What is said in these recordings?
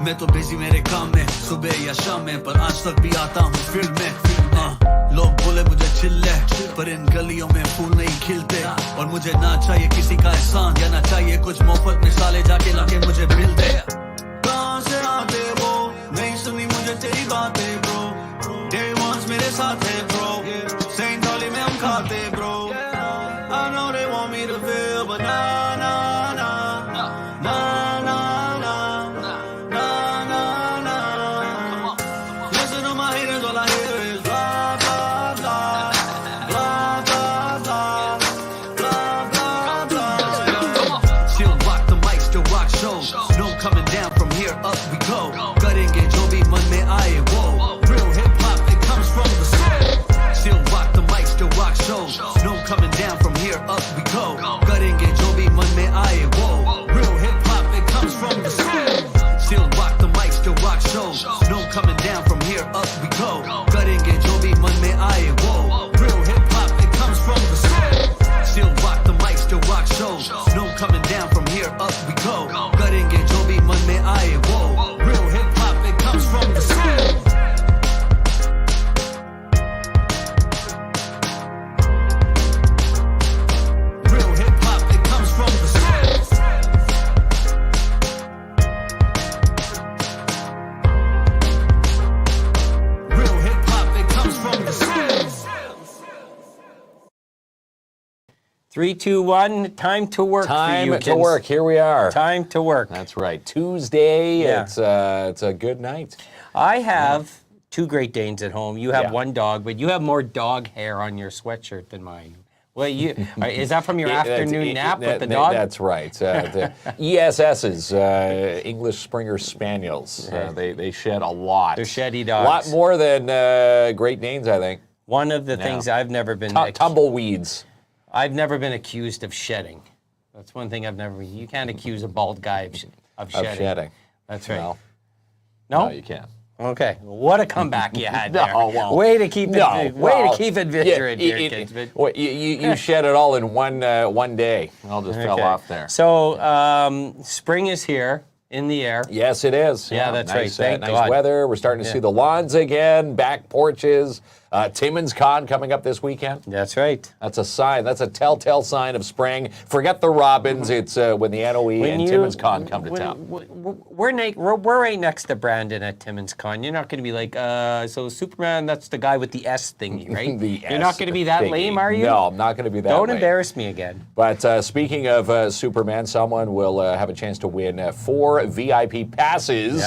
मैं तो बिजी मेरे काम में सुबह या शाम में पर आज तक भी आता हूँ फील्ड में लोग बोले मुझे चिल्ले पर इन गलियों में फूल नहीं खिलते और मुझे ना चाहिए किसी का एहसान या ना चाहिए कुछ मुफ्त में साले जाके लाके मुझे मिल दे कहाँ से आते वो नहीं सुनी मुझे तेरी बातें ब्रो डे वंस मेरे साथ है ब्रो सेंट डॉली में हम खाते bro I know they want me to feel but nah nah nah nah nah nah nah nah listen to my haters all I hear is blah blah blah blah blah blah blah blah still rock the mic still rock shows no coming down from here up we go करेंगे जो भी मन में आए वो real hip hop it comes from the soul still rock the mic still rock shows no coming down from here up we go करेंगे जो भी मन में आए वो real hip hop it comes from the soul still rock the mic still rock shows no coming down from here up we go करेंगे जो भी मन में आए वो real hip hop it comes from the soul still rock the mic still rock shows no coming down from here up we go करेंगे जो भी मन में आए वो real hip hop it comes from the soul real hip hop it comes from the soul real hip hop it comes from the soul 3, 2, 1, time to work for you, Time to kids. work. Here we are. Time to work. That's right. Tuesday. Yeah. It's a good night. I have 2 Great Danes at home. You have Yeah. 1 dog, but you have more dog hair on your sweatshirt than mine. Well, is that from your afternoon nap with the dog? That's right. The ESSs, English Springer Spaniels. They shed a lot. They're sheddy A dogs. lot more than Great Danes, I think. One of the things I've never been Tumbleweeds. I've never been accused of shedding. That's one thing I've never. You can't accuse a bald guy of shedding. Of shedding. That's right. Well, No? no, you can't. Okay. What a comeback you had there. No, well, way to keep it. no, way well, to keep it vigilant yeah, here, kids. But, well, you shed it all in one day. It all just fell off there. So spring is here in the air. Yes, it is. Yeah, that's right. Nice, Thank nice God. weather. We're starting to see the lawns again, back porches. Timmins Con coming up this weekend. That's right. That's a sign. That's a telltale sign of spring. Forget the robins. It's when the NOE and Timmins Con come to town. We're right next to Brandon at Timmins Con. You're not going to be like, so Superman, that's the guy with the S thingy, right? You're not going to be that thingy. lame, are you? No, I'm not going to be that Don't lame. embarrass me again. But speaking of Superman, someone will have a chance to win 4 VIP passes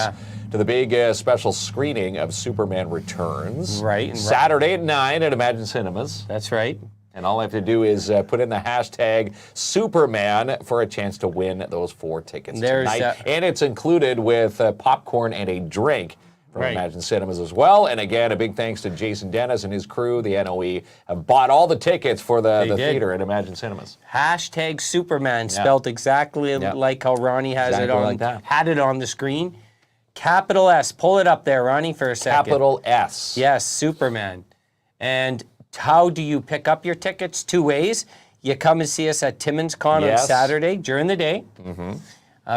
to the big special screening of Superman Returns. Right. Saturday at 9 at Imagine Cinemas. That's right. And all I have to do is put in the hashtag Superman for a chance to win those 4 tickets tonight. And it's included with popcorn and a drink from Imagine Cinemas as well. And again, a big thanks to Jason Dennis and his crew. The NOE have bought all the tickets for the theater at Imagine Cinemas. Hashtag Superman, spelled exactly like how Ronnie has it on, had it on the screen. Capital S. Pull it up there, Ronnie, for a second. Capital S. Yes, Superman. And how do you pick up your tickets? 2 ways. You come and see us at Timmins Con on Saturday during the day.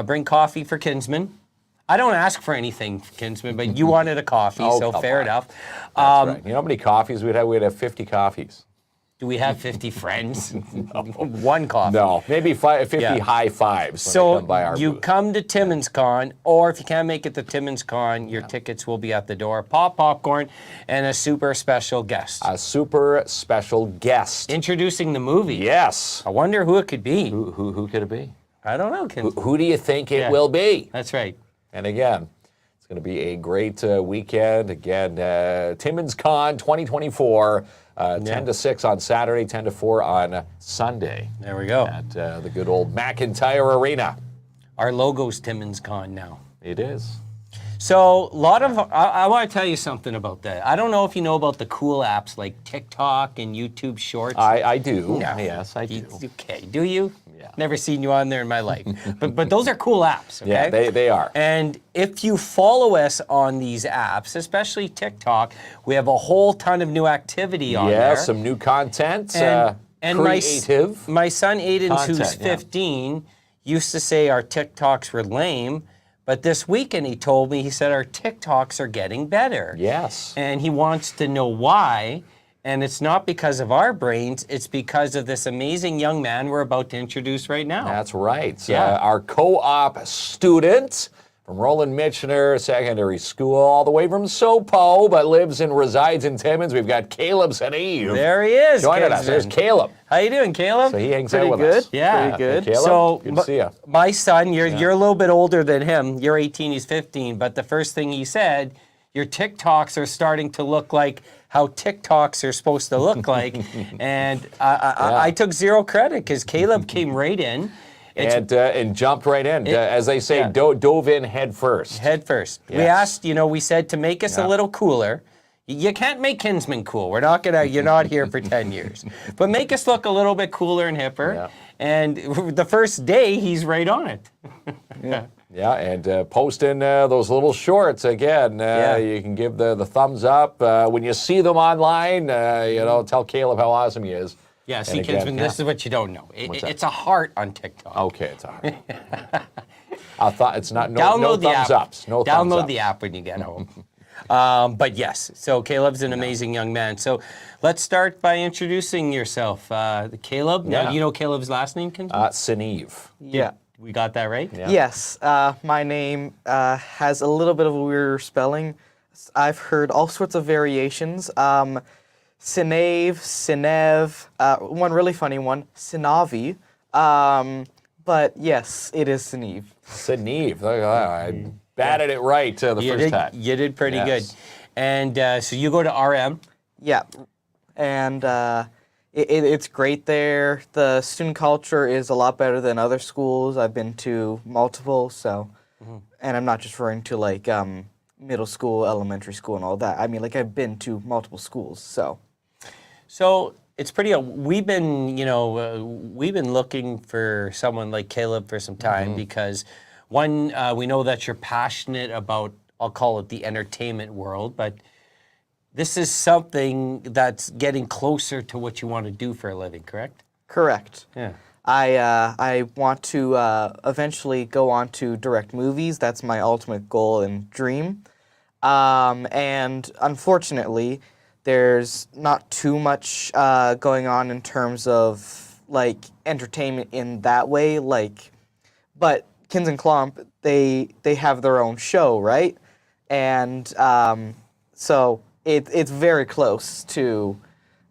Bring coffee for Kinsman. I don't ask for anything, Kinsman, but you wanted a coffee, so fair enough. That's right. You know how many coffees we'd have? We'd have 50 coffees. Do we have 50 friends? 1 coffee. No, maybe 50 high fives. So come by our you booth. come to Timmins Con, or if you can't make it to Timmins Con, your tickets will be at the door. Popcorn and a super special guest. A super special guest. Introducing the movie. Yes. I wonder who it could be. Who could it be? I don't know. Who do you think it will be? That's right. And again, it's going to be a great weekend. Again, Timmins Con 2024. 10 to 6 on Saturday, 10 to 4 on Sunday. There we go. At the good old McIntyre Arena. Our logo's Timmins Con now. It is. So, I want to tell you something about that. I don't know if you know about the cool apps like TikTok and YouTube Shorts. I do. No. Yes, I do. Okay, do you? Yeah. Never seen you on there in my life. but those are cool apps, okay? Yeah, they are. And if you follow us on these apps, especially TikTok, we have a whole ton of new activity on there. Yeah, some new content, and creative. My son Aiden, content, who's 15, used to say our TikToks were lame, But this weekend he told me, he said our TikToks are getting better. Yes. And he wants to know why. And it's not because of our brains, it's because of this amazing young man we're about to introduce right now. That's right. Yeah. Our co-op student from Roland Michener Secondary School, all the way from Sopo, but lives and resides in Timmins. We've got Caleb Seneve. There he is. Joining us. There's Caleb. How you doing, Caleb? So he hangs out with us. Yeah. Pretty good. Hey, Caleb, So good to see you. my son, you're a little bit older than him. You're 18, he's 15. But the first thing he said, your TikToks are starting to look like how TikToks are supposed to look like. And I took zero credit because Caleb came right in. And jumped right in. As they say, dove in head first. Head first. Yes. We asked, we said to make us a little cooler. You can't make Kinsman cool. You're not here for 10 years. But make us look a little bit cooler and hipper. Yeah. And the first day, he's right on it. Yeah, and posting those little shorts again. You can give the thumbs up when you see them online. Tell Caleb how awesome he is. Yeah, see, Kinsman, this is what you don't know. It's a heart on TikTok. Okay, it's a heart. I thought it's not no Download the thumbs app. ups. No thumbs Download ups. the app when you get home. But yes, so Caleb's an amazing young man. So let's start by introducing yourself. Caleb, now do you know Caleb's last name, Kinsman? Seneve. Yeah. We got that right? Yeah. Yes. My name has a little bit of a weird spelling. I've heard all sorts of variations. Sinave, Sinev, one really funny one, Sinavi. But yes, it is Seneve. Seneve. I batted it right the first time. You did pretty good. And so you go to RM. Yeah. And it's great there. The student culture is a lot better than other schools. I've been to multiple, and I'm not just referring to like middle school, elementary school, and all that. I mean, like I've been to multiple schools, So it's pretty. We've been looking for someone like Caleb for some time because, one, we know that you're passionate about, I'll call it the entertainment world, but this is something that's getting closer to what you want to do for a living, correct? Correct. Yeah. I want to eventually go on to direct movies. That's my ultimate goal and dream. And unfortunately, there's not too much going on in terms of like entertainment in that way. But KINZ and KLOMP, they have their own show, right? And so it's very close to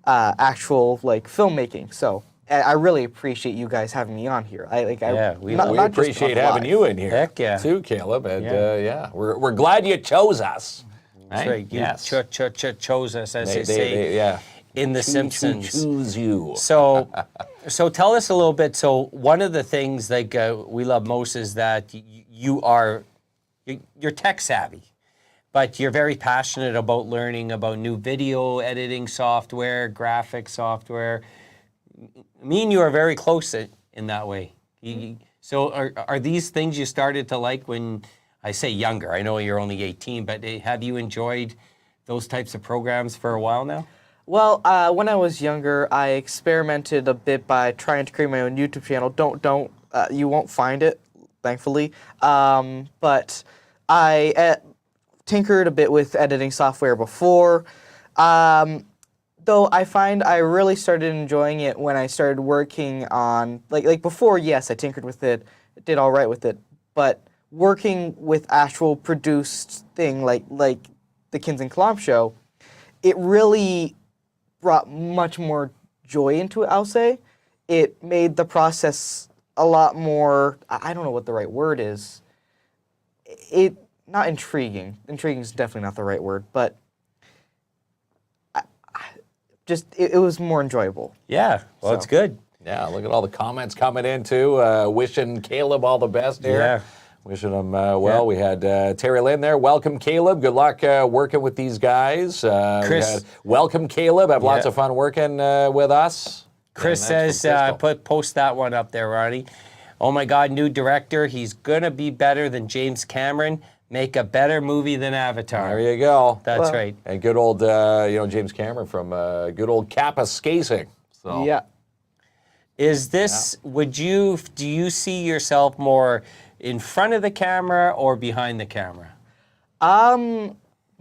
actual like filmmaking. So I really appreciate you guys having me on here. We appreciate having you in here. Heck yeah. Too, Caleb. And we're glad you chose us. That's right. You chose us, as they say, in The Simpsons. Choose you. So tell us a little bit. So one of the things like we love most is that you're tech savvy, but you're very passionate about learning about new video editing software, graphic software. Me and you are very close in that way. So are these things you started to like when, I say younger, I know you're only 18, but have you enjoyed those types of programs for a while now? Well, when I was younger, I experimented a bit by trying to create my own YouTube channel. Don't you won't find it, thankfully. But I tinkered a bit with editing software before. Though I find I really started enjoying it when I started working on, like before, yes, I tinkered with it, did all right with it, but working with actual produced thing like the KINZ and KLOMP show, it really brought much more joy into it, I'll say. It made the process a lot more, I don't know what the right word is. Not intriguing. Intriguing is definitely not the right word, but it was more enjoyable. Yeah, well, it's good. Yeah, look at all the comments coming in too. Wishing Caleb all the best here. Yeah. Wishing him well. Yeah. We had Terry Lynn there. Welcome, Caleb. Good luck working with these guys. Chris. We had, welcome, Caleb. Have lots of fun working with us. Chris says, post that one up there, Ronnie. Oh my God, new director. He's going to be better than James Cameron. Make a better movie than Avatar. There you go. That's right. And good old, James Cameron from good old Kappa Skasing. So. Yeah. Is this, do you see yourself more in front of the camera or behind the camera?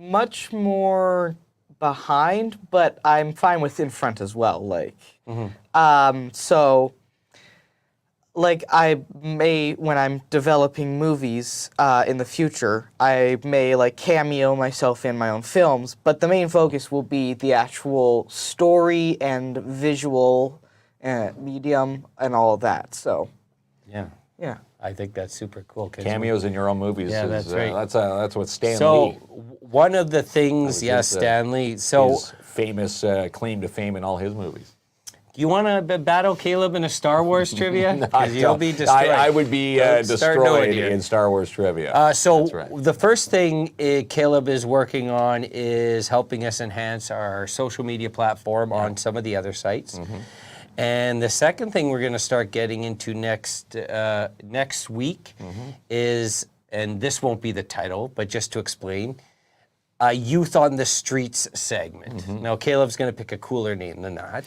Much more behind, but I'm fine with in front as well. Like, so, like I may, when I'm developing movies in the future, I may like cameo myself in my own films, but the main focus will be the actual story and visual medium and all of that. So, yeah. I think that's super cool. Cameos in your own movies. Yeah, is, that's right. That's what Stan So Lee. one of the things, Stanley. So his famous claim to fame in all his movies. do you want to battle Caleb in a Star Wars trivia? Because you'll be destroyed. I would be destroyed in Star Wars trivia. So the first thing Caleb is working on is helping us enhance our social media platform on some of the other sites. And the second thing we're going to start getting into next week is, and this won't be the title, but just to explain, a Youth on the Streets segment. Now, Caleb's going to pick a cooler name than that.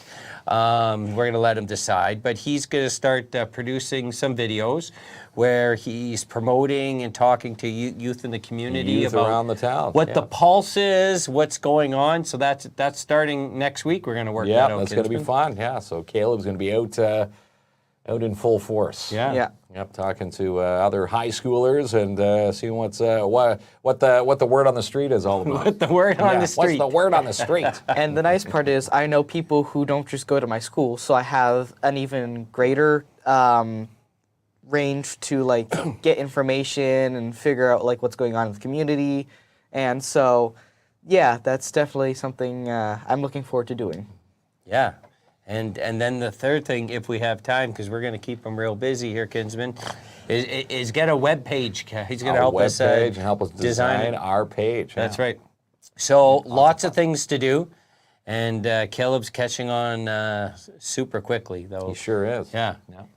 We're going to let him decide, but he's going to start producing some videos where he's promoting and talking to youth in the community about around the town. What the pulse is, what's going on. So that's starting next week. We're going to work that out. Yeah, that's going to be fun. Yeah, so Caleb's going to be out in full force. Yeah. Yep, talking to other high schoolers and seeing what the word on the street is all about. What the word on the street. What's the word on the street? And the nice part is I know people who don't just go to my school, so I have an even greater range to like get information and figure out like what's going on in the community. And so, yeah, that's definitely something I'm looking forward to doing. Yeah. And then the third thing, if we have time, because we're going to keep him real busy here, Kinsman, is get a web page. He's going to help us and help us design our page. That's right. So lots of things to do, and Caleb's catching on super quickly, though. He sure is. Yeah.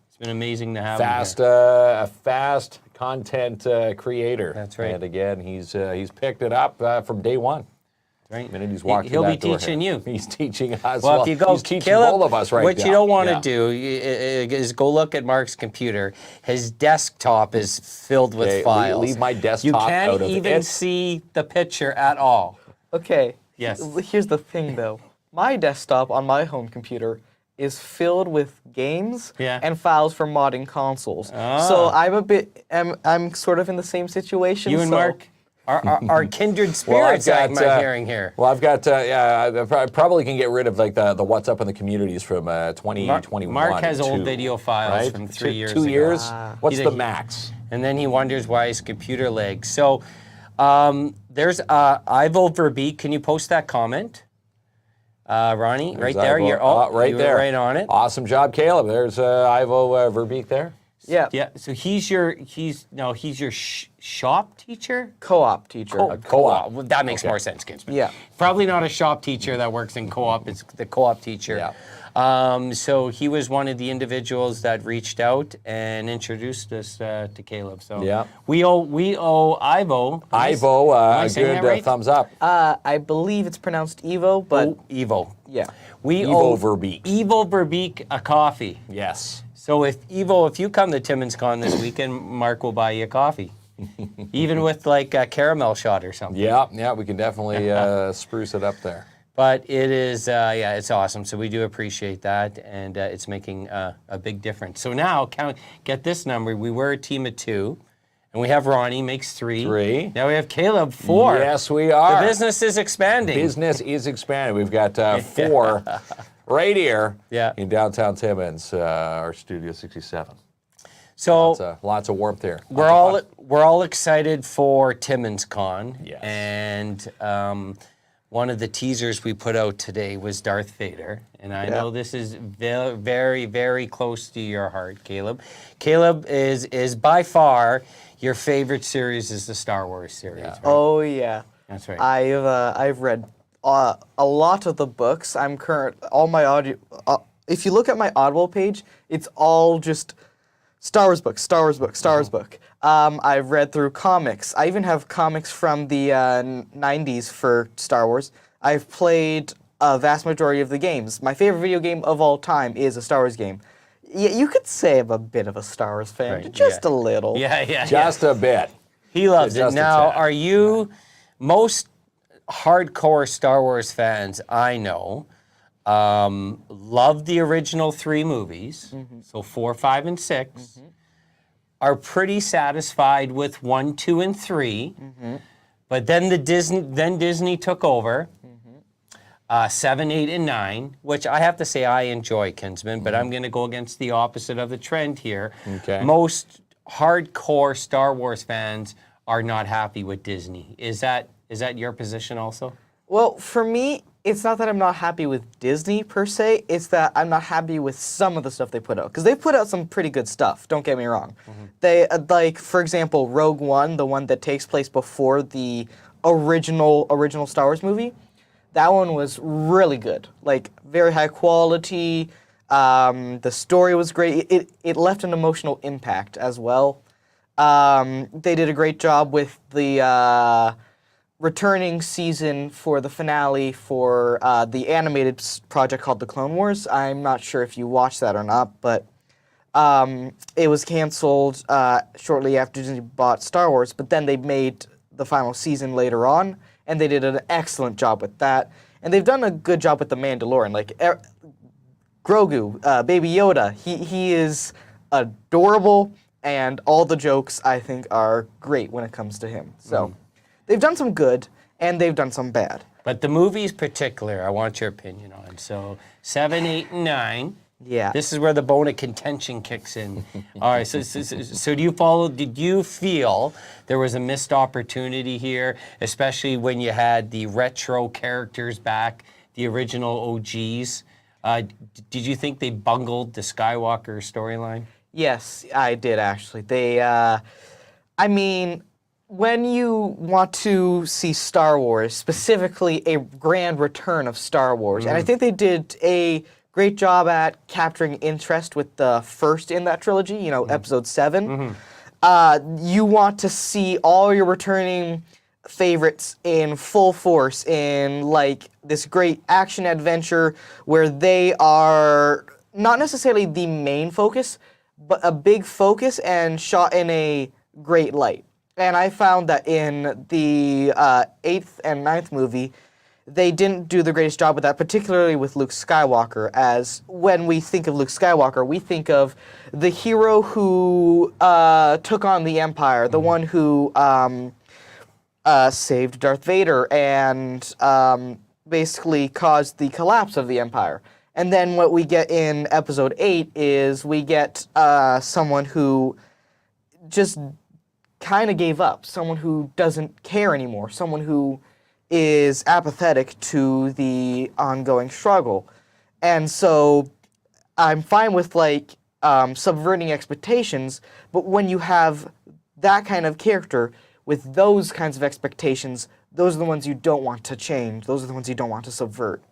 It's been amazing to have him a fast content creator. That's right. And again, he's picked it up from day one. Right. The minute he's walked He'll through be that door teaching here. you. He's teaching us. Well, if you go, he's teaching Caleb, both of us right what now. you don't want to do is go look at Mark's computer. His desktop is filled with files. Leave my desktop You out can't of even see the picture at all. Okay. Yes. Here's the thing, though. My desktop on my home computer is filled with games and files for modding consoles. So I'm sort of in the same situation. You and Mark are kindred spirits. I'm hearing here. Well, I've got I probably can get rid of like the what's up in the communities from 2021. Mark has old video files from 3 years ago. 2 years. What's the max? And then he wonders why his computer lags. So there's Ivo Verbeek. Can you post that comment? Ronnie, right there. Ivo, You're there. right on it. Awesome job, Caleb. There's Ivo Verbeek there. Yeah. Yeah. So he's your shop teacher? Co-op teacher. Co-op. Well, that makes more sense, Kinsman. Yeah. Probably not a shop teacher that works in co-op. It's the co-op teacher. Yeah. So he was one of the individuals that reached out and introduced us to Caleb. So we owe Ivo. Ivo, a good thumbs up. I believe it's pronounced Evo, but Evo. yeah. We Ivo owe Verbeek. Ivo Verbeek a coffee. Yes. So if you come to Timmins Con this weekend, Mark will buy you a coffee. Even with like a caramel shot or something. Yeah, we can definitely spruce it up there. But it is, it's awesome. So we do appreciate that, and it's making a big difference. So now, get this number. We were a team of 2, and we have Ronnie, makes 3. Now we have Caleb, 4. Yes, we are. The business is expanding. Business is expanding. We've got 4 right here in downtown Timmins, our Studio 67. So lots of warmth here. We're all excited for Timmins Con. Yes. And one of the teasers we put out today was Darth Vader. And I know this is very, very close to your heart, Caleb. Caleb is by far your favorite series is the Star Wars series. Yeah. Right? Oh yeah. That's right. I've read a lot of the books. All my audio. If you look at my Audible page, it's all just Star Wars book, Star Wars book, Star Wars book. I've read through comics. I even have comics from the 90s for Star Wars. I've played a vast majority of the games. My favorite video game of all time is a Star Wars game. Yeah, you could say I'm a bit of a Star Wars fan, Right, just a little. Yeah. Just a bit. He loves it. Just a Now, tad. are you most hardcore Star Wars fans I know love the original 3 movies, so 4, 5, and 6, are pretty satisfied with 1, 2, and 3, but then Disney took over. 7, 8, and 9, which I have to say I enjoy, Kinsman, but I'm going to go against the opposite of the trend here. Okay. Most hardcore Star Wars fans are not happy with Disney. Is that your position also? Well, for me, it's not that I'm not happy with Disney per se, it's that I'm not happy with some of the stuff they put out. Because they put out some pretty good stuff, don't get me wrong. They, like, for example, Rogue One, the one that takes place before the original Star Wars movie, that one was really good. Like, very high quality, the story was great. It left an emotional impact as well. They did a great job with the returning season for the finale for the animated project called The Clone Wars. I'm not sure if you watched that or not, but it was canceled shortly after Disney bought Star Wars, but then they made the final season later on, and they did an excellent job with that. And they've done a good job with The Mandalorian. Like, Grogu, Baby Yoda, he is adorable, and all the jokes, I think, are great when it comes to him. So they've done some good, and they've done some bad. But the movies particular, I want your opinion on. So 7, 8, and 9. Yeah. This is where the bone of contention kicks in. All right, so did you feel there was a missed opportunity here, especially when you had the retro characters back, the original OGs? Did you think they bungled the Skywalker storyline? Yes, I did actually. They, I mean, when you want to see Star Wars, specifically a grand return of Star Wars, and I think they did a great job at capturing interest with the first in that trilogy, you know, Episode 7. You want to see all your returning favorites in full force in, like, this great action adventure where they are not necessarily the main focus, but a big focus and shot in a great light. And I found that in the 8th and 9th movie, they didn't do the greatest job with that, particularly with Luke Skywalker, as when we think of Luke Skywalker, we think of the hero who took on the Empire, the one who saved Darth Vader and basically caused the collapse of the Empire. And then what we get in Episode 8 is we get someone who just kind of gave up, someone who doesn't care anymore, someone who is apathetic to the ongoing struggle. And so I'm fine with, like, subverting expectations, but when you have that kind of character with those kinds of expectations, those are the ones you don't want to change. Those are the ones you don't want to subvert.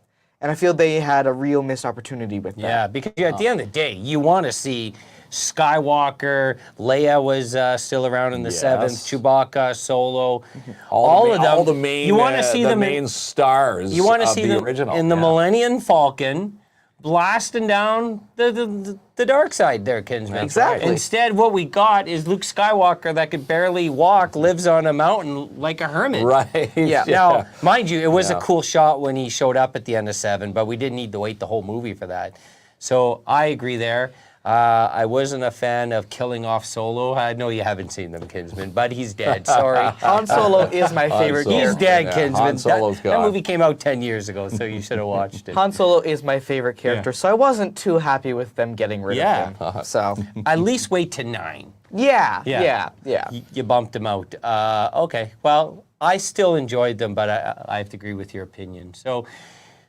And I feel they had a real missed opportunity with that. Yeah, because at the end of the day, you want to see Skywalker, Leia was still around in the 7th, Chewbacca, Solo, all of them. All the main, you want to see the main stars. You want to see the them original in the Millennium Falcon, blasting down the dark side there, Kinsman. Exactly. Instead, what we got is Luke Skywalker that could barely walk, lives on a mountain like a hermit. Right. Yeah. Now, mind you, it was a cool shot when he showed up at the end of 7, but we didn't need to wait the whole movie for that. So I agree there. I wasn't a fan of killing off Solo. I know you haven't seen them, Kinsman, but he's dead. Sorry. Han Solo is my favorite Solo. He's character. dead, Yeah, Kinsman. Han Solo's that gone. movie came out 10 years ago, so you should have watched it. Han Solo is my favorite character, so I wasn't too happy with them getting rid of him. So, At least wait to 9. yeah. You bumped them out. Okay, well, I still enjoyed them, but I have to agree with your opinion. So,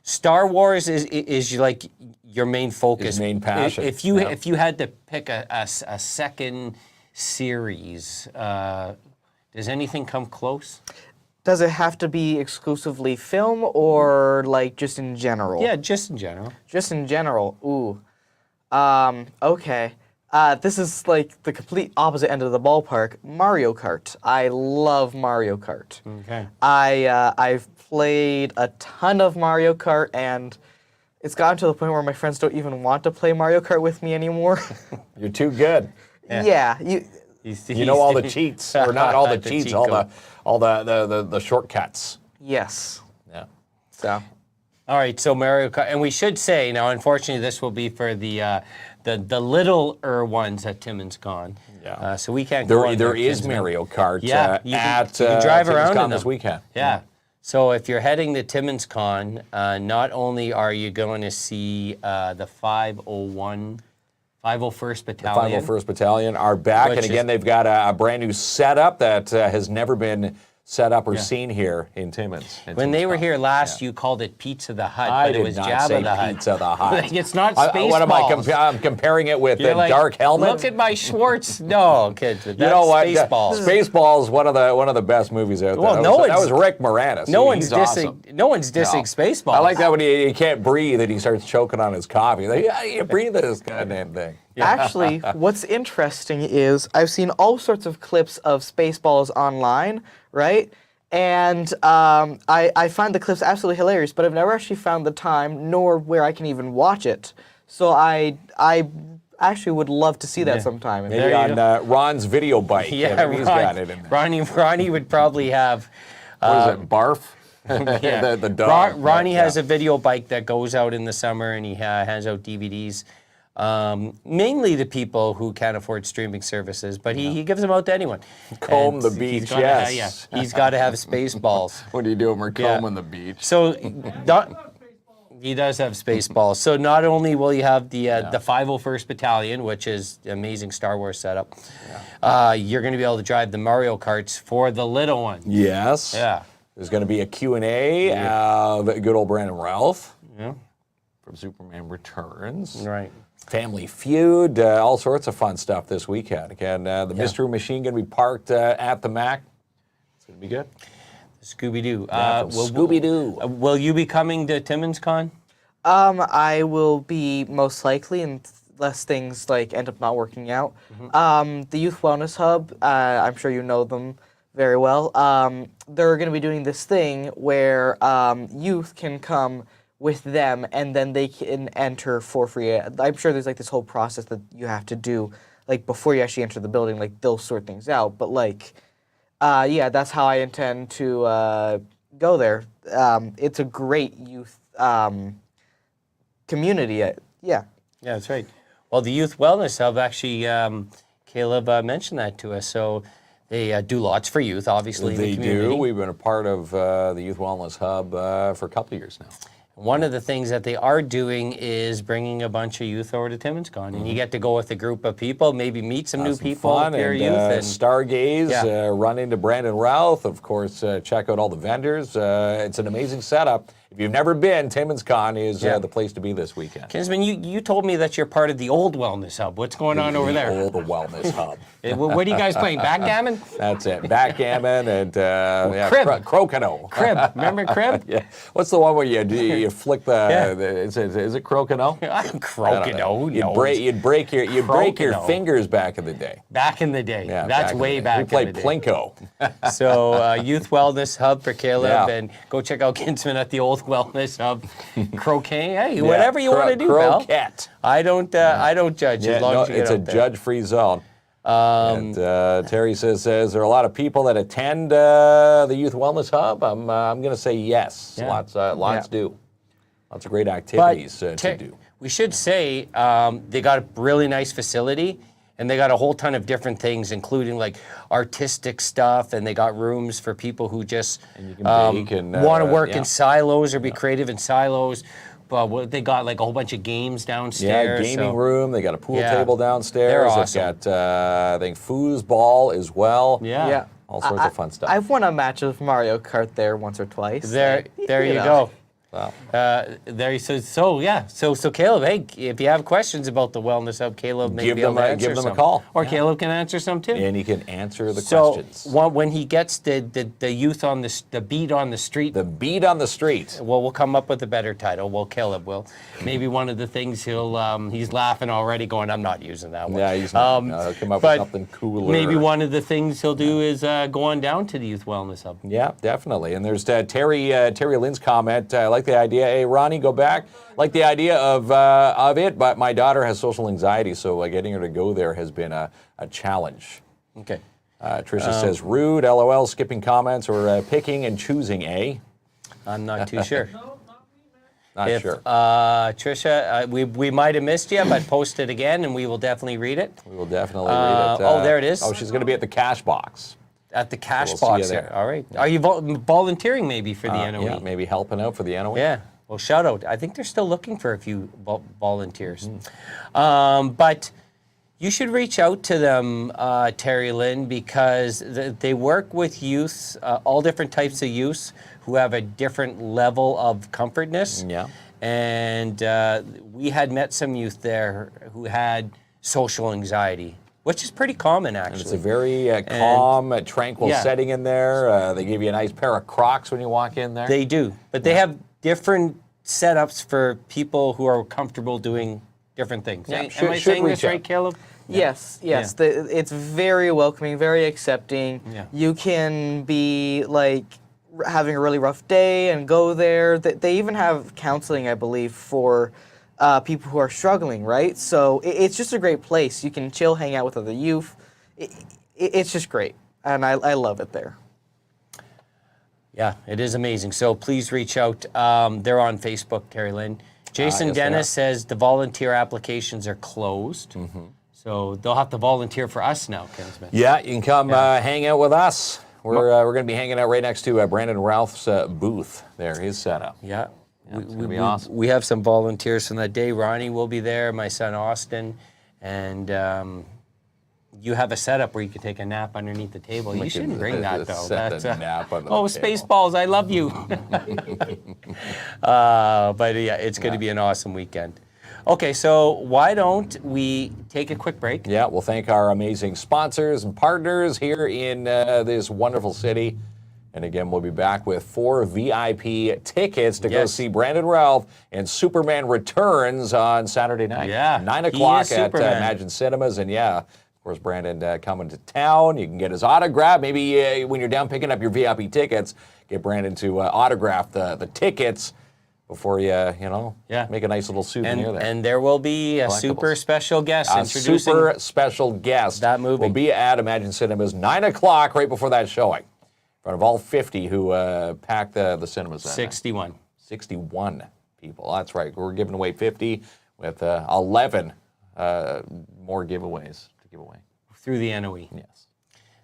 Star Wars is like your main focus. His main passion. If you had to pick a second series, does anything come close? Does it have to be exclusively film or, like, just in general? Yeah, just in general. Just in general. Ooh. Okay. This is like the complete opposite end of the ballpark. Mario Kart. I love Mario Kart. Okay. I've played a ton of Mario Kart, and it's gotten to the point where my friends don't even want to play Mario Kart with me anymore. You're too good. Yeah. You know all the cheats, or not all the cheats, all the shortcuts. Yes. Yeah. So. All right, so Mario Kart, and we should say now, unfortunately, this will be for the littler ones at Timmins Con. Yeah. So we can't go on There is Mario Kart you can drive Timmins around Con in this them. weekend. Yeah. So if you're heading to Timmins Con, not only are you going to see the 501st Battalion. The 501st Battalion are back, Which and again, they've got a brand new setup that has never been set up or seen here in Timmins. When they were here last, you called it Pizza the Hut, but it was not Jabba say the Hut. Pizza the Hut. It's not Spaceballs. What am I'm comparing it with the Like, Dark Helmet? Look at my Schwartz. No, kids. That's You know what? Spaceballs. Spaceballs, one of the best movies out there. Well, that was Rick Moranis. No one's He's dissing. awesome. No one's dissing Spaceballs. I like that when he can't breathe and he starts choking on his coffee. Like, yeah, you breathe this goddamn thing. Actually, what's interesting is I've seen all sorts of clips of Spaceballs online, right? And I find the clips absolutely hilarious, but I've never actually found the time nor where I can even watch it. So I actually would love to see that sometime. Maybe on Ron's video bike. Yeah, He's got it in there. Ronnie would probably have. What is it, Barf? Yeah. the dog. Ronnie has a video bike that goes out in the summer, and he hands out DVDs. Mainly to people who can't afford streaming services, but he gives them out to anyone. Comb And the beach, yes. He's got to have Spaceballs. What are you doing? We're combing the beach. So he does have Spaceballs. So not only will you have the 501st Battalion, which is an amazing Star Wars setup, you're going to be able to drive the Mario Karts for the little ones. Yes. Yeah. There's going to be a Q&A of good old Brandon Ralph from Superman Returns. Right. Family Feud, all sorts of fun stuff this weekend. Again, the Mystery Machine going to be parked at the Mac. It's going to be good. Scooby-Doo. Scooby-Doo. Will you be coming to Timmins Con? I will be most likely, unless things like end up not working out. The Youth Wellness Hub, I'm sure you know them very well. They're going to be doing this thing where youth can come with them, and then they can enter for free. I'm sure there's like this whole process that you have to do, like before you actually enter the building. Like they'll sort things out, but like, yeah, that's how I intend to go there. It's a great youth community. Yeah, that's right. Well, the Youth Wellness Hub actually, Caleb mentioned that to us. So they do lots for youth, obviously. They in the community. do. We've been a part of the Youth Wellness Hub for a couple of years now. One of the things that they are doing is bringing a bunch of youth over to Timmins Con, and you get to go with a group of people, maybe meet some new people, fun, peer and, youth, and stargaze, run into Brandon Routh, of course, check out all the vendors. It's an amazing setup. If you've never been, Timmins Con is the place to be this weekend. Kinsman, you told me that you're part of the Old Wellness Hub. What's going on over there? Old Wellness Hub. What are you guys playing? Backgammon? That's it. Backgammon and Crib. Crokinole. Crib. Remember Crib? Yeah. What's the one where you flick the? Is it Crokinole? Crokinole. You'd break your fingers back in the day. Back in the day. Yeah, that's way back. We played in the day. Plinko. So Youth Wellness Hub for Caleb, and go check out Kinsman at the Old Wellness Hub. Croquet, hey, whatever you want to do, croquette. Pal. I don't judge as long as you get it's a out there. judge-free zone. And Terry says there are a lot of people that attend the Youth Wellness Hub. I'm going to say yes. Yeah. Lots do. Lots of great activities to do. We should say they got a really nice facility, and they got a whole ton of different things, including like artistic stuff, and they got rooms for people who just want to work in silos or be creative in silos. But they got like a whole bunch of games downstairs. Yeah, gaming room. They got a pool Yeah. table downstairs. They're awesome. They've got, I think, foosball as well. Yeah. All sorts of fun stuff. I've won a match of Mario Kart there once or twice. There you go. Wow. So Caleb, hey, if you have questions about the Wellness Hub, Caleb may be able to answer give them some. a call. Or Caleb can answer some too. And he can answer the questions. When he gets the youth on the beat on the street. The beat on the street. Well, we'll come up with a better title. Well, Caleb will. Maybe one of the things he's laughing already going, I'm not using that one. Yeah, he's not. He'll come up with something cooler. Maybe one of the things he'll do is go on down to the Youth Wellness Hub. Yeah, definitely. And there's Terry Lynn's comment. I like like the idea. Hey, Ronnie, go back. Like the idea of it, but my daughter has social anxiety, so getting her to go there has been a challenge. Okay. Tricia says, rude, LOL, skipping comments, or picking and choosing, eh? I'm not too sure. Not sure. Tricia, we might have missed you, but post it again, and we will definitely read it. We will definitely read it. There it is. Oh, she's going to be at the cash box. At the cash So we'll see box you there. there. All right. Are you volunteering maybe for the NOE? Yeah, maybe helping out for the NOE. Yeah. Well, shout out. I think they're still looking for a few volunteers. But you should reach out to them, Terry Lynn, because they work with youth, all different types of youth who have a different level of comfortness. Yeah. And we had met some youth there who had social anxiety, which is pretty common, actually. And it's a very calm, tranquil setting in there. They give you a nice pair of Crocs when you walk in there. They do. But they have different setups for people who are comfortable doing different things. Yeah, Am I saying this right, Caleb? Yes. It's very welcoming, very accepting. Yeah. You can be like having a really rough day and go there. They even have counseling, I believe, for people who are struggling, right? So it's just a great place. You can chill, hang out with other youth. It's just great, and I love it there. Yeah, it is amazing. So please reach out. They're on Facebook, Terry Lynn. Jason yes, Dennis says the volunteer applications are closed. So they'll have to volunteer for us now, Kinsman. Yeah, you can come hang out with us. We're going to be hanging out right next to Brandon Ralph's booth there, his setup. Yeah. It's going to be awesome. We have some volunteers from that day. Ronnie will be there, my son Austin, and you have a setup where you can take a nap underneath the table. You shouldn't bring that, though. That's a nap under the table. Spaceballs, I love you. But yeah, it's going to be an awesome weekend. Okay, so why don't we take a quick break? Yeah, we'll thank our amazing sponsors and partners here in this wonderful city. And again, we'll be back with 4 VIP tickets to go see Brandon Ralph and Superman Returns on Saturday night. Yeah, 9 o'clock at Imagine Cinemas. And yeah, of course, Brandon coming to town. You can get his autograph. Maybe when you're down picking up your VIP tickets, get Brandon to autograph the tickets before you make a nice little souvenir there. And there will be a super special guest introducing super special guest. That movie will be at Imagine Cinemas 9 o'clock right before that showing. In front of all 50 who packed the cinemas that 61. night. 61 people. That's right. We're giving away 50 with 11 more giveaways to give away. Through the NOE. Yes.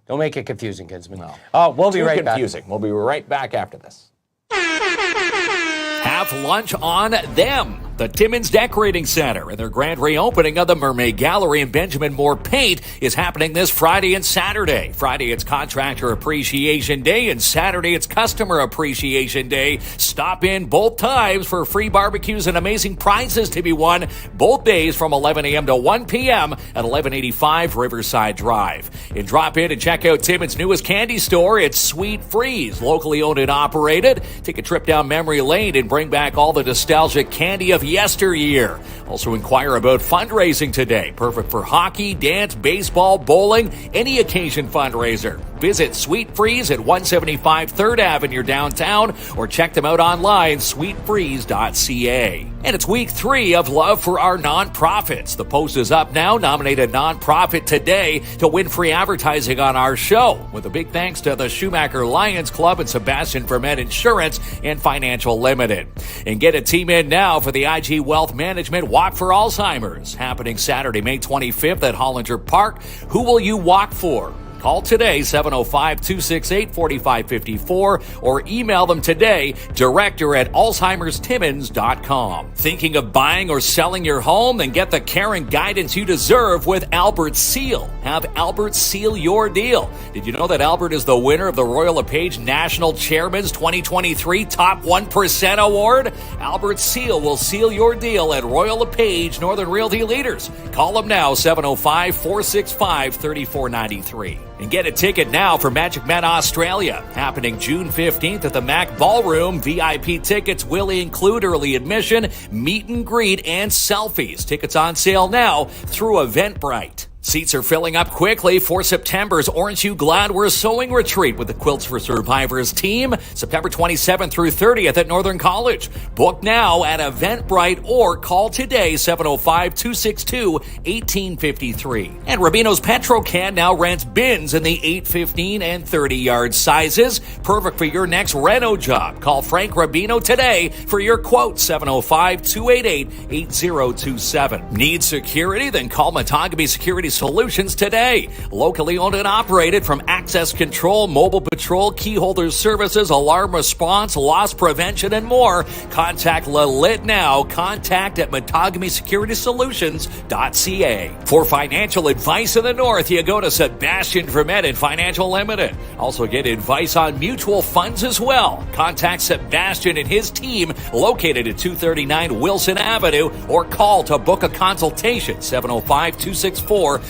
Don't make it confusing, Kinsman. No. Oh, we'll be right confusing. We'll be right back after this. Have lunch on them. The Timmins Decorating Center and their grand reopening of the Mermaid Gallery and Benjamin Moore Paint is happening this Friday and Saturday. Friday, it's Contractor Appreciation Day, and Saturday, it's Customer Appreciation Day. Stop in both times for free barbecues and amazing prizes to be won both days from 11 a.m. to 1 p.m. at 1185 Riverside Drive. And drop in and check out Timmins' newest candy store. It's Sweet Freeze, locally owned and operated. Take a trip down memory lane and bring back all the nostalgic candy of yesteryear. Also inquire about fundraising today. Perfect for hockey, dance, baseball, bowling, any occasion fundraiser. Visit Sweet Freeze at 175 3rd Avenue downtown or check them out online, sweetfreeze.ca. And it's week 3 of Love for Our Nonprofits. The post is up now. Nominate a nonprofit today to win free advertising on our show. With a big thanks to the Schumacher Lions Club and Sebastian Vermet Insurance and Financial Limited. And get a team in now for the IG Wealth Management Walk for Alzheimer's. Happening Saturday, May 25th at Hollinger Park. Who will you walk for? Call today, 705-268-4554, or email them today, director@alzheimerstimmins.com. Thinking of buying or selling your home? Then get the care and guidance you deserve with Albert Seal. Have Albert seal your deal. Did you know that Albert is the winner of the Royal LePage National Chairman's 2023 Top 1% Award? Albert Seal will seal your deal at Royal LePage Northern Realty Leaders. Call them now, 705-465-3493. And get a ticket now for Magic Man Australia. Happening June 15th at the Mac Ballroom. VIP tickets will include early admission, meet and greet, and selfies. Tickets on sale now through Eventbrite. Seats are filling up quickly for September's Orange You Glad We're Sewing Retreat with the Quilts for Survivors team, September 27th through 30th at Northern College. Book now at Eventbrite or call today, 705-262-1853. And Rubino's Petrocan now rents bins in the 8, 15, and 30-yard sizes. Perfect for your next reno job. Call Frank Rubino today for your quote, 705-288-8027. Need security? Then call Matagami Security Solutions today. Locally owned and operated, from access control, mobile patrol, key holder services, alarm response, loss prevention, and more. Contact Lalit now. Contact at MatagamiSecuritySolutions.ca. For financial advice in the North, you go to Sebastian Vermet in Financial Limited. Also get advice on mutual funds as well. Contact Sebastian and his team located at 239 Wilson Avenue or call to book a consultation, 705-264-4395.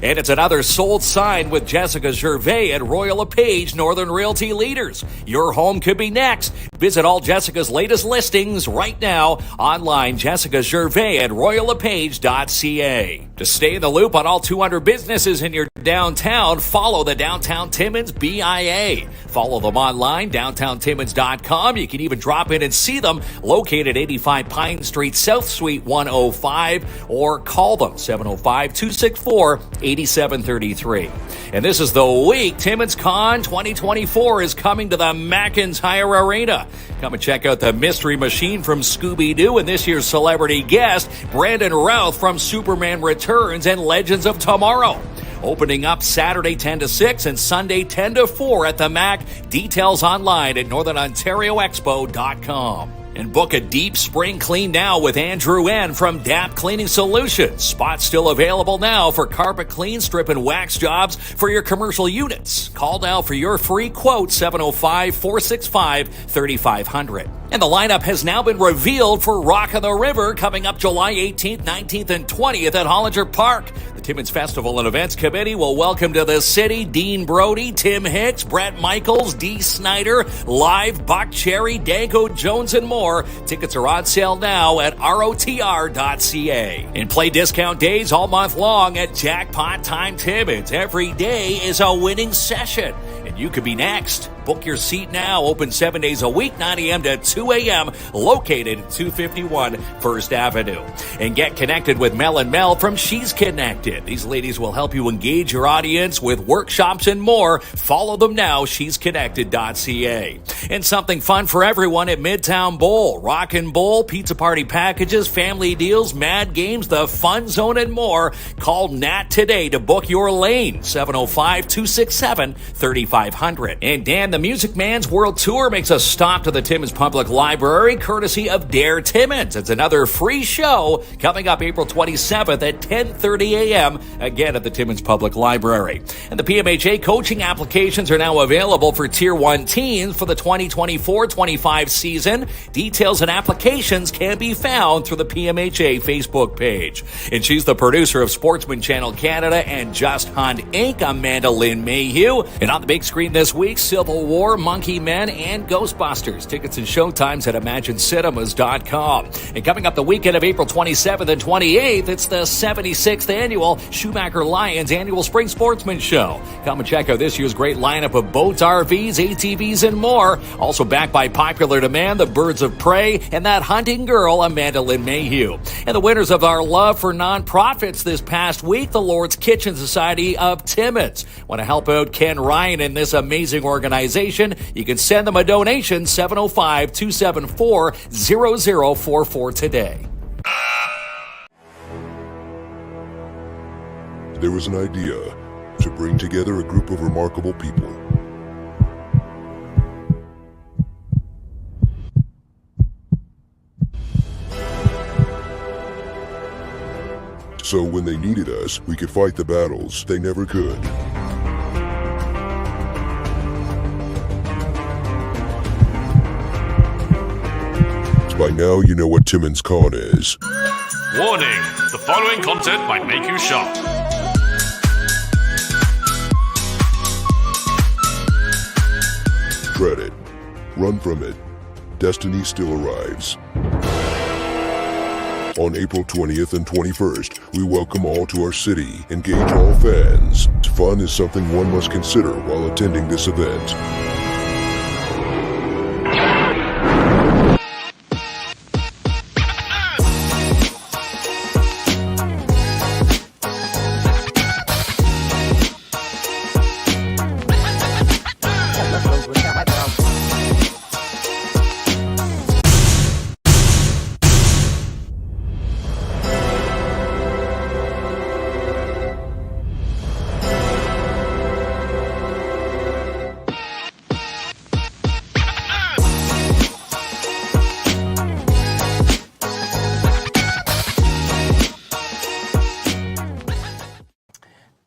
And it's another sold sign with Jessica Gervais at Royal LePage Northern Realty Leaders. Your home could be next. Visit all Jessica's latest listings right now online. Jessica Gervais at royallepage.ca. To stay in the loop on all 200 businesses in your downtown, follow the Downtown Timmins BIA. Follow them online, downtowntimmins.com. You can even drop in and see them, located at 85 Pine Street, South Suite 105, or call them, 705-264-8733. And this is the week Timmins Con 2024 is coming to the McIntyre Arena. Come and check out the Mystery Machine from Scooby-Doo and this year's celebrity guest, Brandon Routh from Superman Returns and Legends of Tomorrow. Opening up Saturday 10 to 6 and Sunday 10 to 4 at the Mac. Details online at northernontarioexpo.com. And book a deep spring clean now with Andrew N. from DAP Cleaning Solutions. Spots still available now for carpet clean, strip, and wax jobs for your commercial units. Call now for your free quote, 705-465-3500. And the lineup has now been revealed for Rock on the River coming up July 18th, 19th, and 20th at Hollinger Park. The Timmins Festival and Events Committee will welcome to the city Dean Brody, Tim Hicks, Brett Michaels, Dee Snyder, Live, Buck Cherry, Danko Jones, and more. Tickets are on sale now at rotr.ca. And play discount days all month long at Jackpot Time Timmins. Every day is a winning session, and you could be next. Book your seat now. Open 7 days a week, 9 a.m. to 2 a.m., located at 251 First Avenue. And get connected with Mel and Mel from She's Connected. These ladies will help you engage your audience with workshops and more. Follow them now, shesconnected.ca. And something fun for everyone at Midtown Bowl. Rock and Bowl, pizza party packages, family deals, mad games, the fun zone, and more. Call Nat today to book your lane, 705-267-3500. And Dan, the Music Man's World Tour, makes a stop to the Timmins Public Library, courtesy of Dare Timmins. It's another free show coming up April 27th at 10:30 a.m., again at the Timmins Public Library. And the PMHA coaching applications are now available for Tier 1 teams for the 2024-25 season. Details and applications can be found through the PMHA Facebook page. And she's the producer of Sportsman Channel Canada and Just Hunt Inc., Amanda Lynn Mayhew. And on the big screen this week, Civil War, Monkey Men, and Ghostbusters. Tickets and showtimes at ImagineCinemas.com. And coming up the weekend of April 27th and 28th, it's the 76th annual Schumacher Lions Annual Spring Sportsman Show. Come and check out this year's great lineup of boats, RVs, ATVs, and more. Also backed by popular demand, the Birds of Prey, and that hunting girl, Amanda Lynn Mayhew. And the winners of our Love for Nonprofits this past week, the Lord's Kitchen Society of Timmins. Want to help out Ken Ryan and this amazing organization? You can send them a donation, 705-274-0044 today. There was an idea to bring together a group of remarkable people. So when they needed us, we could fight the battles they never could. By now, you know what Timmins Con is. Warning! The following content might make you shocked. Dread it. Run from it. Destiny still arrives. On April 20th and 21st, we welcome all to our city. Engage all fans. Fun is something one must consider while attending this event.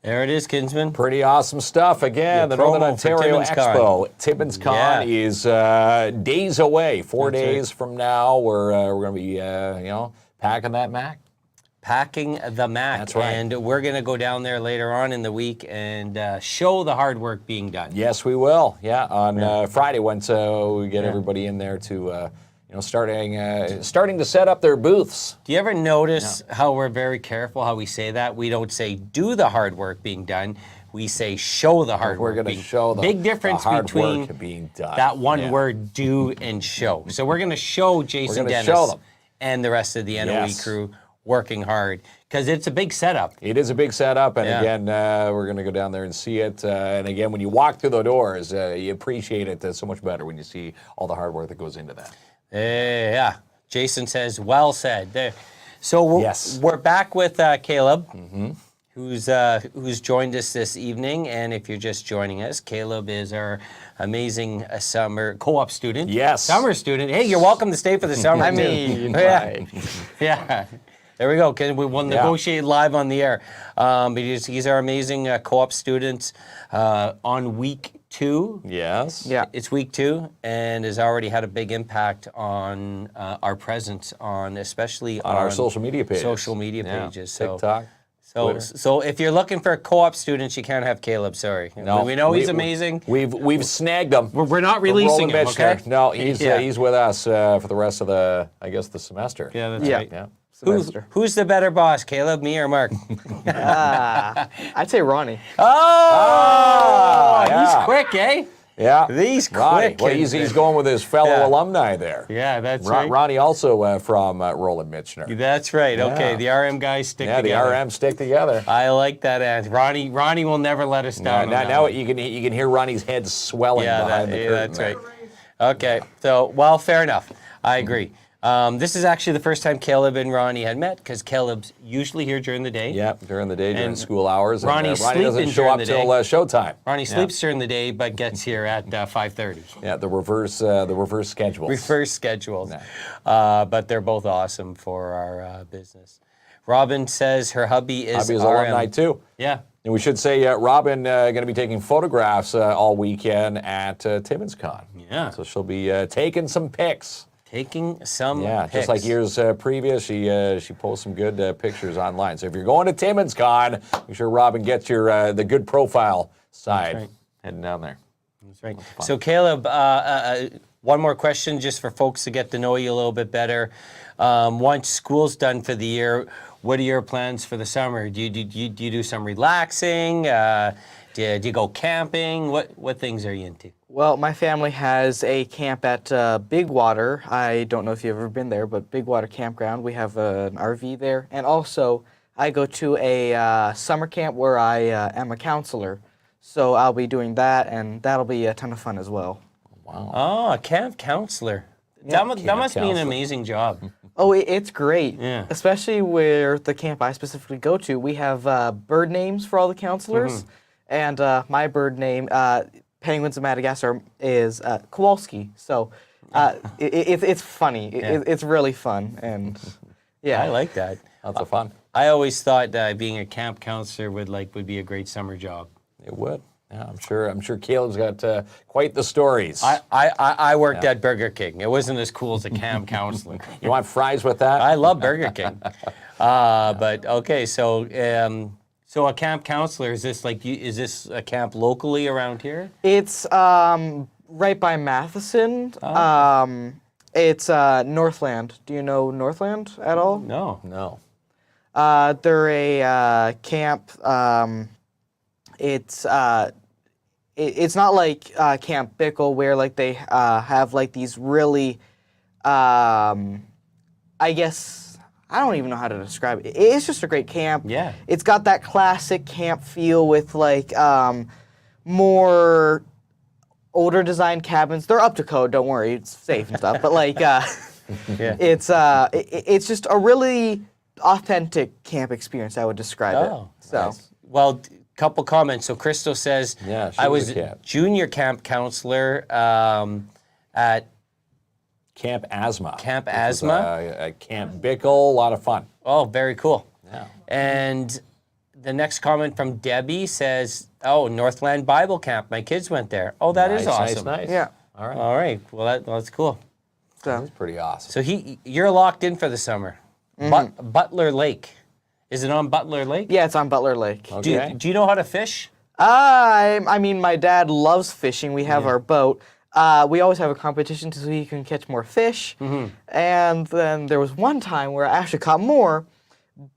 There it is, Kinsman. Pretty awesome stuff. Again, the Northern Ontario Expo. Timmins Con is days away. 4 days from now, we're going to be, packing that Mac. Packing the Mac. That's right. And we're going to go down there later on in the week and show the hard work being done. Yes, we will. Yeah, on Friday, once we get everybody in there to, starting to set up their booths. Do you ever notice how we're very careful how we say that? We don't say do the hard work being done. We say show the hard work. We're going to show the big difference hard between work being done. That one word, do and show. So we're going to show Jason Dennis and the rest of the NOE crew working hard because it's a big setup. It is a big setup, and again, we're going to go down there and see it. And again, when you walk through the doors, you appreciate it so much better when you see all the hard work that goes into that. Yeah, Jason says, well said. There. So we're back with Caleb, who's joined us this evening. And if you're just joining us, Caleb is our amazing summer co-op student. Yes. Summer student. Hey, you're welcome to stay for the summer. Yeah. There we go. We will negotiate live on the air. But he's our amazing co-op student on week 2. Yes. Yeah. It's week 2 and has already had a big impact on our presence especially on our social media pages. So, TikTok. So if you're looking for co-op students, you can't have Caleb. Sorry. No, we know he's amazing. We've snagged him. We're not releasing him. Okay. No, he's with us for the rest of the semester. Yeah, that's right. Yeah. Who's the better boss, Caleb, me or Mark? I'd say Ronnie. He's quick, eh? Yeah. He's Ronnie. quick. Well, he's going with his fellow alumni there. Yeah, that's right. Ronnie also from Roland Michener. That's right. Okay, the RM guys stick together. Yeah, the RM stick together. I like that answer. Ronnie will never let us down. Now you can hear Ronnie's head swelling behind the curtain. That's right. Okay, so, well, fair enough. I agree. This is actually the first time Caleb and Ronnie had met because Caleb's usually here during the day. Yeah, during the day, during school hours. Ronnie doesn't show up till showtime. Ronnie sleeps during the day but gets here at 5:30. Yeah, the reverse schedules. Reverse schedules. But they're both awesome for our business. Robin says her hubby is alumni too. Yeah. And we should say Robin going to be taking photographs all weekend at Timmins Con. Yeah. So she'll be taking some pics. Taking some pics. Just like years previous, she posts some good pictures online. So if you're going to Timmins Con, make sure Robin gets your the good profile side heading down there. That's right. So Caleb, one more question just for folks to get to know you a little bit better. Once school's done for the year, what are your plans for the summer? Do you do some relaxing? Do you go camping? What things are you into? Well, my family has a camp at Big Water. I don't know if you've ever been there, but Big Water Campground. We have an RV there. And also, I go to a summer camp where I am a counselor. So I'll be doing that, and that'll be a ton of fun as well. Wow. Oh, a camp counselor. Yeah, that must be an amazing job. Oh, it's great. Yeah. Especially where the camp I specifically go to. We have bird names for all the counselors. And my bird name, Penguins of Madagascar, is Kowalski. So it's funny. It's really fun. And yeah. I like that. Lots of fun. I always thought being a camp counselor would be a great summer job. It would. Yeah, I'm sure Caleb's got quite the stories. I worked at Burger King. It wasn't as cool as a camp counselor. You want fries with that? I love Burger King. But okay, so a camp counselor, is this a camp locally around here? It's right by Matheson. It's Northland. Do you know Northland at all? No. No. They're a camp. It's not like Camp Bickle where like they have like these really, I guess I don't even know how to describe it. It's just a great camp. Yeah. It's got that classic camp feel with like more older design cabins. They're up to code. Don't worry, it's safe and stuff. But like, it's just a really authentic camp experience. I would describe it. So nice. Well, couple comments. So Crystal says, Yeah, she I was was a camp. junior camp counselor at Camp Asthma. Camp Which is, Asthma. at Camp Bickle, a lot of fun. Oh, very cool. Yeah. And the next comment from Debbie says, oh, Northland Bible Camp. My kids went there. Oh, that is awesome. Nice. yeah. All right. All right. Well, that's cool. That's pretty awesome. So you're locked in for the summer. Butler Lake. Is it on Butler Lake? Yeah, it's on Butler Lake. Okay. Do you know how to fish? I mean, my dad loves fishing. We have our boat. We always have a competition to see who can catch more fish. And then there was one time where I actually caught more,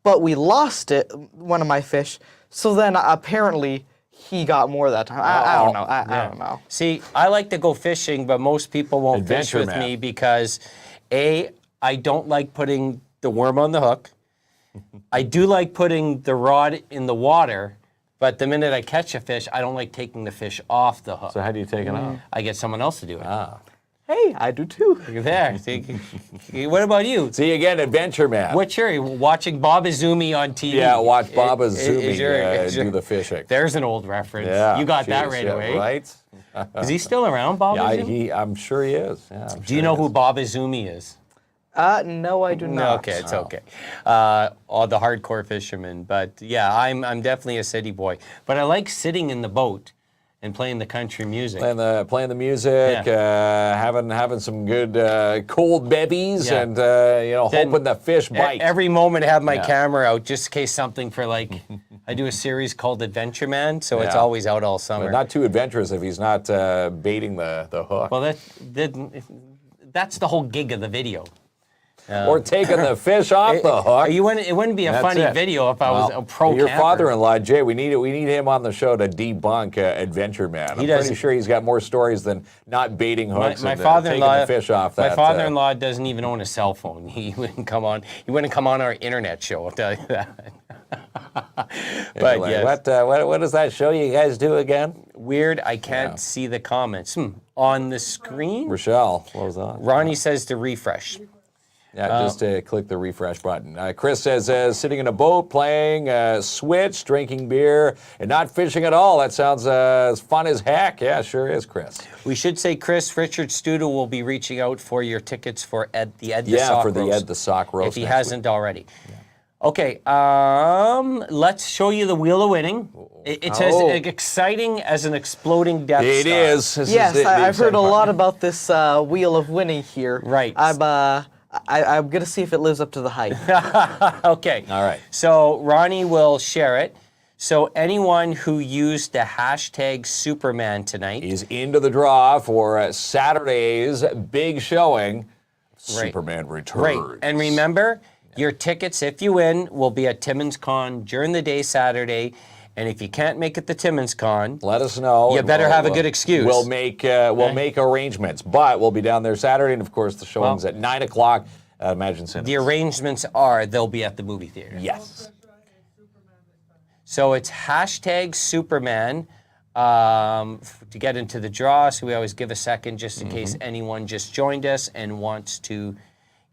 but we lost it, one of my fish. So then apparently he got more that time. I don't know. I don't know. See, I like to go fishing, but most people won't Adventure fish with man. me because, A, I don't like putting the worm on the hook. I do like putting the rod in the water, but the minute I catch a fish, I don't like taking the fish off the hook. So how do you take it off? I get someone else to do it. Hey, I do too. Look at there. See, what about you? See, again, Adventure Man. What's your watching Bob Izumi on TV? Yeah, watch Bob Is Izumi your- do the fishing. There's an old reference. Yeah, You got that geez, right yeah, away. Right? Is he still around, Bob Yeah, Izumi? I'm sure he is. Yeah, Do you know who Bob Izumi is? No, I do No, not. okay, it's okay. All the hardcore fishermen, but yeah, I'm definitely a city boy. But I like sitting in the boat and playing the country music. Playing the music, having some good cold bevies, Yeah. and Then hoping the fish bite. Every moment I have my camera out just in case something for like, I do a series called Adventure Man, so it's Yeah. always out all summer. But not too adventurous if he's not baiting the hook. Well, that's the whole gig of the video. Or taking the fish off the hook. It wouldn't be a That's funny it. video if I was a pro Your camper. father-in-law, Jay, we need him on the show to debunk Adventure Man. I'm does. pretty sure he's got more stories than not baiting hooks My and father-in-law, taking the fish off that. My father-in-law doesn't even own a cell phone. He wouldn't come on. He wouldn't come on our internet show. I'll tell you that. But like, yes, what does that show you guys do again? weird. I can't see the comments on the screen. Rochelle, what was that? Ronnie says to refresh. Yeah, just click the refresh button. Chris says, sitting in a boat, playing Switch, drinking beer, and not fishing at all. That sounds as fun as heck. Yeah, sure is, Chris. We should say, Chris, Richard Studo will be reaching out for your tickets for the Ed the Sock Yeah, for the roast, Ed the Sock roast. if he next hasn't already. Okay, let's show you the Wheel of Winning. It's as exciting as an exploding Death week. It Star. is. This Yes, is the I've heard a exciting part. lot about this Wheel of Winning here. Right. I'm gonna see if it lives up to the hype. Okay. All right. So Ronnie will share it. So anyone who used the hashtag Superman tonight Is into the draw for Saturday's big showing. Right. Superman Returns. Right. And remember, your tickets, if you win, will be at Timmins Con during the day Saturday. And if you can't make it to Timmins Con, Let us know. You and better have a good excuse. We'll make arrangements, but we'll be down there Saturday, and of course the showing's at 9 o'clock. Imagine Cinema. the arrangements are they'll be at the movie theater. Yes. So it's hashtag Superman to get into the draw. So we always give a second just in case anyone just joined us and wants to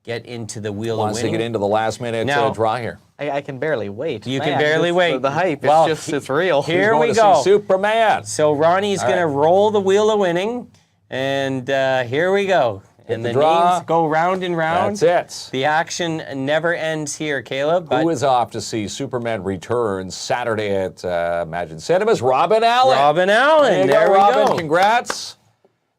get into the Wheel Wants of to Winning. get into the last minute Now- draw here. I can barely wait. You Man, can barely it's wait. The hype, Well, it's real. Here Going we to go. see Superman. So Ronnie's All going to right. roll the Wheel of Winning, and here we go. And the the draw. names go round and round. That's it. The action never ends here, Caleb. But Who is off to see Superman Returns Saturday at Imagine Cinemas? Robin Allen. Robin Allen. There you There go, we Robin. go. Congrats.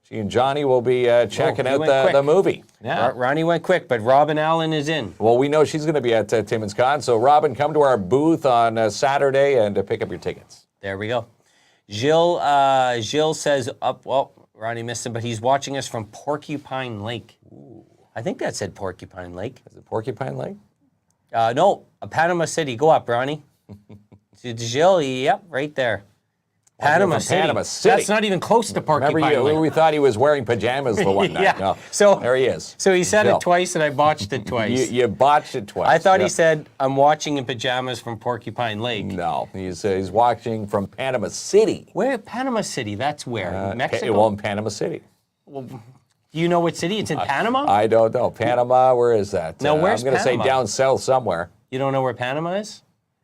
She and Johnny will be checking he out went quick. the movie. Yeah. Ronnie went quick, but Robin Allen is in. Well, we know she's going to be at Timmins Con. So, Robin, come to our booth on Saturday and pick up your tickets. There we go. Gilles says, Ronnie missed him, but he's watching us from Porcupine Lake. I think that said Porcupine Lake. Is it Porcupine Lake? No, Panama City. Go up, Ronnie. Jill, yep, right there. Panama City. Panama City. That's not even close to Porcupine Remember, Lake. we thought he was wearing pajamas the one night. Yeah. No. So there he is. So he said Jill. it twice, and I botched it twice. You botched it twice. I thought he said, I'm watching in pajamas from Porcupine Lake. No, he's watching from Panama City. Where? Panama City, that's where? Mexico? Well, in Panama City. Well, do you know what city? It's in Panama? I don't know. Panama, where is that? No, where's I'm going to say Panama? down south somewhere. You don't know where Panama is?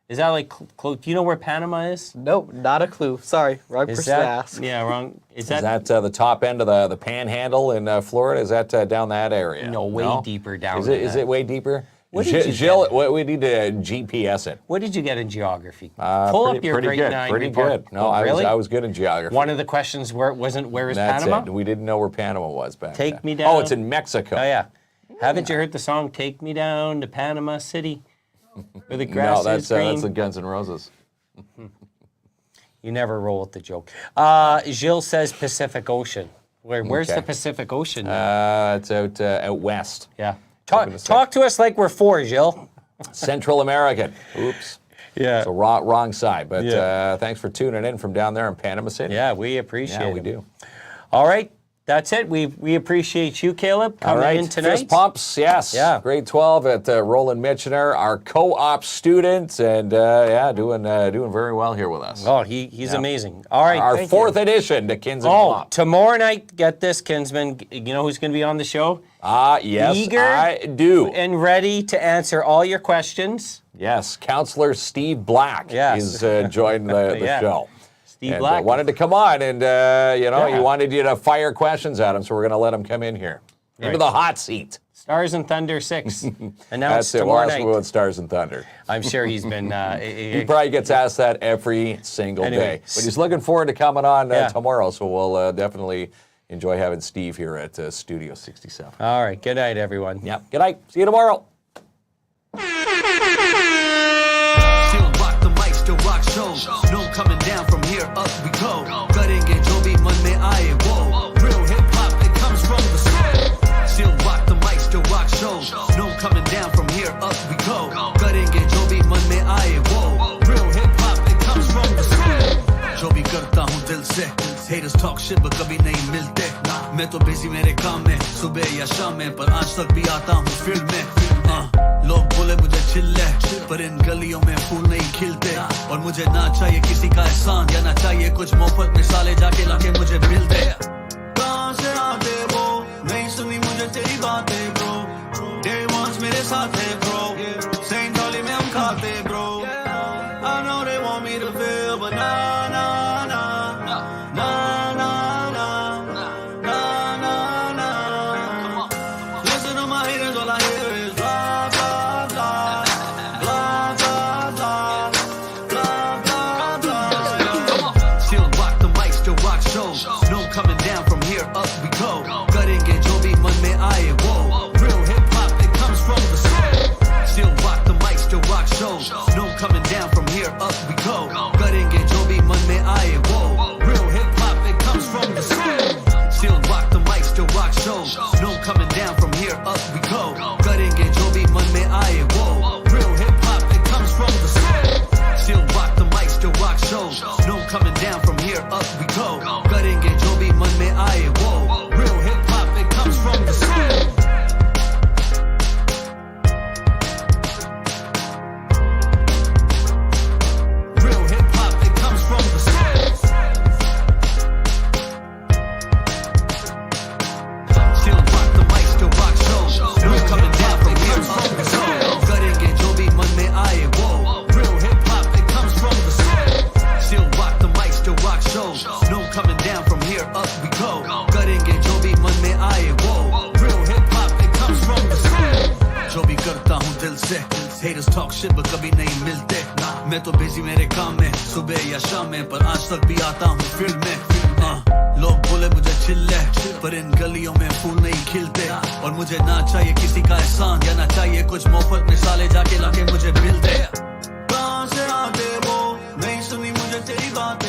Is that like, do you know where Panama is? Nope, not a clue. Sorry, wrong person to ask. Yeah, wrong. Is Is that that the top end of the panhandle in Florida? Is that down that area? No, way deeper down. Is it way deeper? What did you Jill, get? we need to GPS it. What did you get in geography? Pull up your pretty grade good, 9 pretty report. good. No, really? I was good in geography. One of the questions wasn't where is That's Panama? it. We didn't know where Panama was back Take then. me down. Oh, it's in Mexico. Oh yeah. Haven't you heard the song "Take Me Down to Panama City"? Where the grass No, that's is green. that's the Guns N' Roses. You never roll with the joke. Gilles says Pacific Ocean. Where's Okay. the Pacific Ocean? Now? It's out west. Yeah. Talk to us like we're 4, Gilles. Central American. Oops. Yeah. So wrong side. But thanks for tuning in from down there in Panama City. Yeah, we appreciate it. Yeah, we do. All right. That's it. We appreciate you, Caleb, coming in tonight. Fist pumps, yes. Yeah. Grade 12 at Roland Michener, our co-op student, and doing very well here with us. Oh, he's amazing. All right. Our thank fourth you. edition to KINZ and Oh, KLOMP. tomorrow night, get this, Kinsman. You know who's going to be on the show? Yes, Eager I do. and ready to answer all your questions. Yes, Counselor Steve Black Yes. is joined the Yeah. show. Steve And, Black. wanted to come on, and he wanted you to fire questions at him, so we're going to let him come in here into the hot seat. Stars and Thunder 6. Announced That's it. We'll tomorrow ask him night. about Stars and Thunder. I'm sure he's been... He probably gets asked that every single day. But he's looking forward to coming on tomorrow, so we'll definitely enjoy having Steve here at Studio 67. All right. Good night, everyone. Yep. Good night. See you tomorrow. Still rock the mic, still rock shows. No coming down from here, up we go. करेंगे जो भी मन में आए वो. Real hip hop, it comes from the soul. Still rock the mic, still rock shows. No coming down from here, up we go. करेंगे जो भी मन में आए वो. Real hip hop, it comes from the soul. जो भी करता हूँ दिल से. Haters talk shit but कभी नहीं मिलते. मैं तो busy मेरे काम में, सुबह या शाम में, पर आज तक भी आता हूँ फील्ड में. लोग बोले मुझे चिल्ले, पर इन गलियों में फूल नहीं खिलते. और मुझे ना चाहिए किसी का एहसान, या ना चाहिए कुछ मुफ्त मिसाले जाके लाके मुझे मिल दे. कहाँ से आते वो, नहीं सुनी मुझे तेरी बातें bro. Day ones मेरे साथ है bro. Same थाली में हम खाते bro. I know they want me to feel, but nah, nah, nah, nah, nah, nah, nah, nah, nah. Listen to my haters, all I hear is blah, blah, blah, blah, blah, blah, blah, blah, blah. Still rock the mic, still rock shows. No coming down from here, up we go. करेंगे जो भी मन में आए वो. Real hip hop, it comes from the soul. Still rock the mic, still rock shows. No coming down from here, up we go. करेंगे जो भी मन में आए वो. Real hip hop, it comes from the soul. Still rock the mic, still rock shows. No coming down from here, up we go. करेंगे जो भी मन में आए वो. Real hip hop, it comes from the soul. Still rock the mic, still rock shows. No coming down from here, up we go. करेंगे जो भी मन में आए वो. Real hip hop, it comes from the soul. Real hip hop, it comes from the soul. Still rock the mic, still rock shows. No coming down from here, up we go. करेंगे जो भी मन में आए वो. Real hip hop, it comes from the soul. Still rock the mic, still rock shows. No coming down from here, up we go. करेंगे जो भी मन में आए वो. Real hip hop, it comes from the soul. जो भी करता हूँ दिल से. Haters talk shit but कभी नहीं मिलते. मैं तो busy मेरे काम में, सुबह या शाम में, पर आज तक भी आता हूँ फील्ड में. लोग बोले मुझे चिल्ले, पर इन गलियों में फूल नहीं खिलते. और मुझे ना चाहिए किसी का एहसान, या ना चाहिए कुछ मुफ्त मिसाले जाके लाके मुझे मिल दे. कहाँ से आते वो, नहीं सुनी मुझे तेरी बात